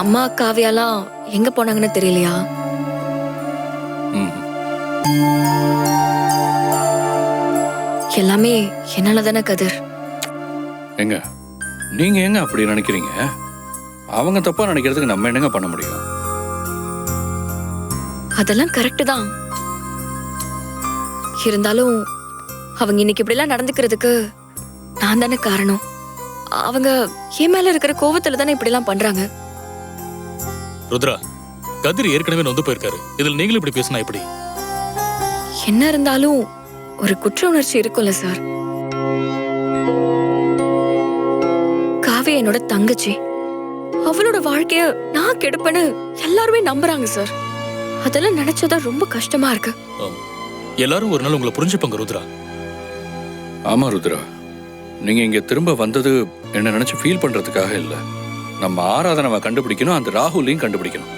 அம்மா காவியாலாம் எங்க போனாங்கன்னு தெரியலையா? ம். எல்லாமே என்னால தானே கதிர். எங்க நீங்க எங்க அப்படி நினைக்கிறீங்க? அவங்க தப்பா நினைக்கிறதுக்கு நம்ம என்னங்க பண்ண முடியும்? அதெல்லாம் கரெக்ட் தான். இருந்தாலும் அவங்க இன்னைக்கு இப்படிலாம் நடந்துக்கிறதுக்கு நான் தானே காரணம். அவங்க என் மேல இருக்கிற கோவத்துல தானே இப்படிலாம் பண்றாங்க. ருத்ரா, கதிர் ஏற்கனவே நொந்து போயிருக்காரு. இதுல நீங்களும் இப்படி பேசினா எப்படி? என்ன இருந்தாலும் ஒரு குற்ற உணர்ச்சி இருக்கும்ல சார். காவியா என்னோட தங்கச்சி. அவளோட வாழ்க்கைய நான் கெடுப்பேன்னு எல்லாருமே நம்புறாங்க சார். அதெல்லாம் நினைச்சதான் ரொம்ப கஷ்டமா இருக்கு. எல்லாரும் ஒரு நாள் உங்களை புரிஞ்சுப்பாங்க ருத்ரா. ஆமா ருத்ரா, நீங்க இங்க திரும்ப வந்தது என்ன நினைச்சு ஃபீல் பண்றதுக்காக இல்ல. நம்ம ஆராதனாவை கண்டுபிடிக்கணும், அந்த ராகுலையும் கண்டுபிடிக்கணும்.